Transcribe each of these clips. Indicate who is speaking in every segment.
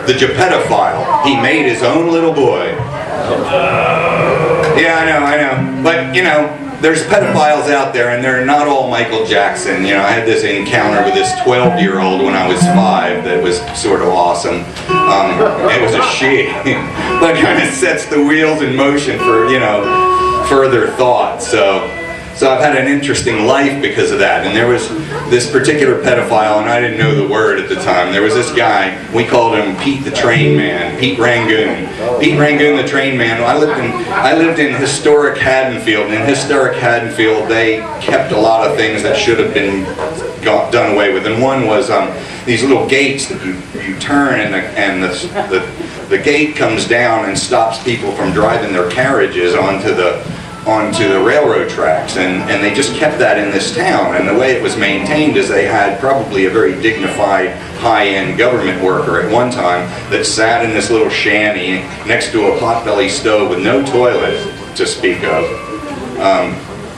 Speaker 1: the pedophile. He made his own little boy. Yeah, I know. But, you know, there's pedophiles out there, and they're not all Michael Jackson. You know, I had this encounter with this 12-year-old when I was 5 that was sort of awesome. It was a she. But kind of sets the wheels in motion for, you know, further thought. So I've had an interesting life because of that. And there was this particular pedophile, and I didn't know the word at the time. There was this guy, we called him Pete the Train Man, Pete Rangoon. Pete Rangoon the Train Man. I lived in historic Haddonfield. And in historic Haddonfield, they kept a lot of things that should have been done away with. And one was these little gates that you turn, and the gate comes down and stops people from driving their carriages onto the railroad tracks, and they just kept that in this town. And the way it was maintained is they had probably a very dignified, high-end government worker at one time that sat in this little shanty next to a potbelly stove with no toilet to speak of.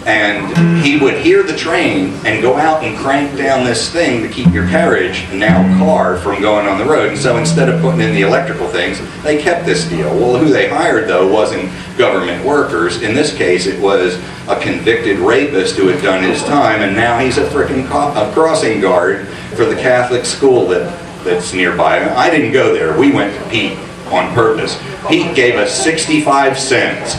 Speaker 1: And he would hear the train and go out and crank down this thing to keep your carriage, now car, from going on the road. And so instead of putting in the electrical things, they kept this deal. Well, who they hired, though, wasn't government workers. In this case, it was a convicted rapist who had done his time, and now he's a frickin' crossing guard for the Catholic school that's nearby. I didn't go there. We went to Pete on purpose. Pete gave us 65 cents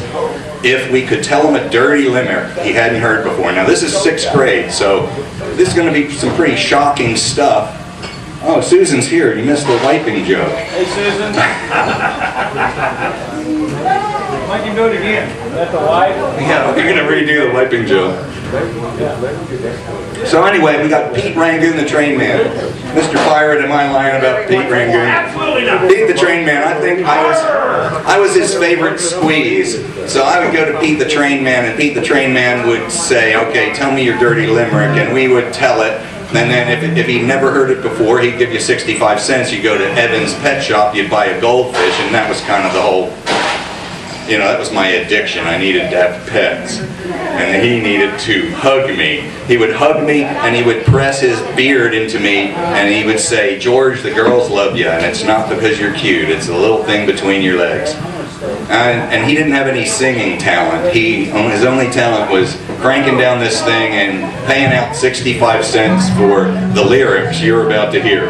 Speaker 1: if we could tell him a dirty limerick he hadn't heard before. Now this is 6th grade, so this is going to be some pretty shocking stuff. Oh, Susan's here. You missed the wiping joke.
Speaker 2: Hey, Susan. Why can you do it again? That's a wipe?
Speaker 1: Yeah, we're going to redo the wiping joke. So anyway, we got Pete Rangoon, the Train Man. Mr. Pirate, am I lying about Pete Rangoon?
Speaker 2: Absolutely not.
Speaker 1: Pete the Train Man, I think I was his favorite squeeze. So I would go to Pete the Train Man, and Pete the Train Man would say, okay, tell me your dirty limerick, and we would tell it. And then if he'd never heard it before, he'd give you 65 cents. You go to Evan's Pet Shop, you'd buy a goldfish, and that was kind of the whole, you know, that was my addiction. I needed to have pets. And he needed to hug me. He would hug me, and he would press his beard into me, and he would say, George, the girls love you, and it's not because you're cute. It's the little thing between your legs. And he didn't have any singing talent. His only talent was cranking down this thing and paying out 65 cents for the lyrics you're about to hear.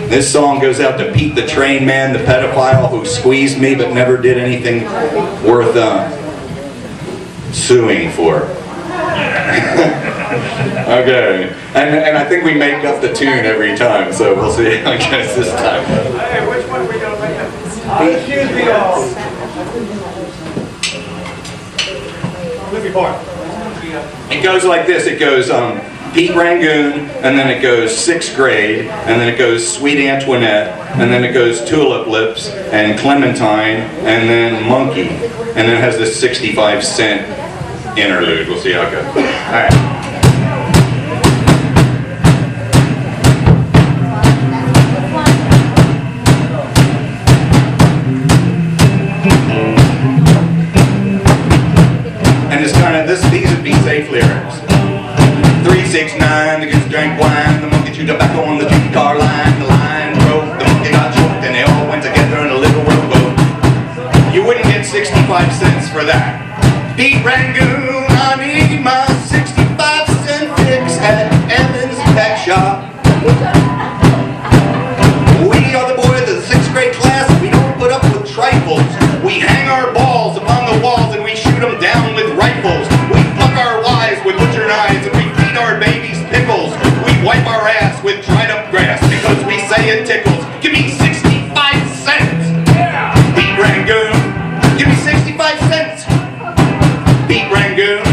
Speaker 1: This song goes out to Pete the Train Man, the pedophile who squeezed me but never did anything worth suing for. Okay, and I think we make up the tune every time, so we'll see how it goes this time.
Speaker 2: Hey, which one are we going to make up? Excuse me all.
Speaker 1: It goes like this. It goes Pete Rangoon, and then it goes 6th grade, and then it goes Sweet Antoinette, and then it goes Tulip Lips, and Clementine, and then Monkey, and then it has this 65 cent interlude. We'll see how it goes. All right. These would be safe lyrics. 369, the kids drank wine, the monkey chewed tobacco on the two car line, the line broke, the monkey got choked, and they all went together in a little rowboat. You wouldn't get 65 cents for that. Pete Rangoon, I need my 65 cent fix at Evan's Pet Shop. We are the boys of the 6th grade class. We don't put up with trifles. We hang our balls upon the walls and we shoot them down with rifles. We pluck our wives with butcher knives and we feed our babies pickles. We wipe our ass with dried up grass because we say it tickles. Give me 65 cents. Yeah. Pete Rangoon, give me 65 cents. Pete Rangoon,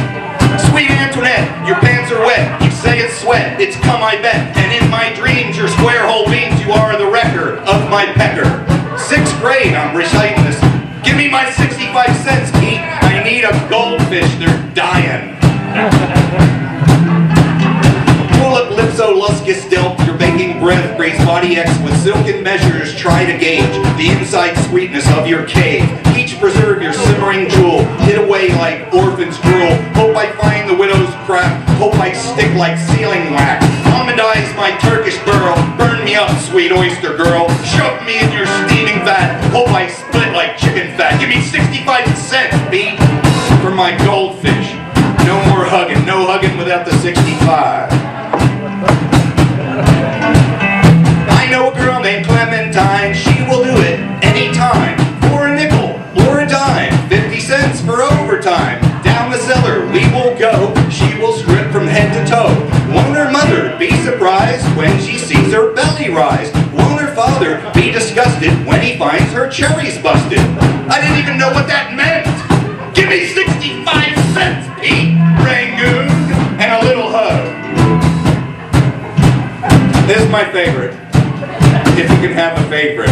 Speaker 1: Sweet Antoinette, your pants are wet. You say it's sweat, it's cum I bet. And in my dreams, your square hole beams, you are the wrecker of my pecker. 6th grade, I'm reciting this. Give me my 65 cents, Pete. I need a goldfish. They're dying. Tulip lipso-luscus delp, your baking breath breathes body X with silken measures. Try to gauge the inside sweetness of your cave. Peach preserve your simmering jewel. Hid away like orphan's drool. Hope I find the widow's crap. Hope I stick like sealing wax. Almondize my Turkish burl. Burn me up, sweet oyster girl. Shove me in your steaming beat for my goldfish. No more hugging, no hugging without the 65. I know a girl named Clementine, she will do it anytime. For a nickel or a dime, 50 cents for overtime. Down the cellar we will go, she will strip from head to toe. Won't her mother be surprised when she sees her belly rise? Won't her father be disgusted when he finds her cherries busted? I didn't even know what that meant! Give me 65 cents, Pete Rangoon, and a little hug. This is my favorite, if you can have a favorite.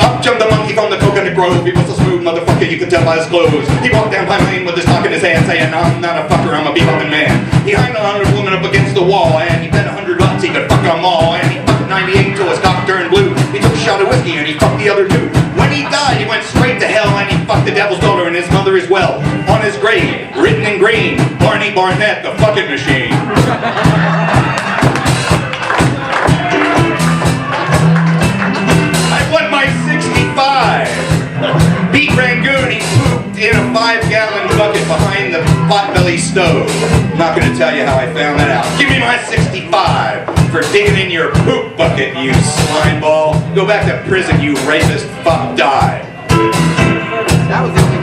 Speaker 1: Up jumped the monkey from the coconut grove. He was a smooth motherfucker, you could tell by his clothes. He walked down my lane with his cock in his hand, saying, I'm not a fucker, I'm a bebopping man. He hung 100 women up against the wall, and he bet $100 he could fuck them all. And he fucked 98 till his cock turned blue. He took a shot of whiskey and he fucked the other two. When he died, he went straight to hell, and he fucked the devil's daughter and his mother as well. On his grave, written in green, Barney Barnett, the fucking machine. Pete Rangoon, he pooped in a 5-gallon bucket behind the potbelly stove. I'm not going to tell you how I found that out. Give me my 65 for digging in your poop bucket, you slime ball. Go back to prison, you rapist. Fuck, die.
Speaker 3: That was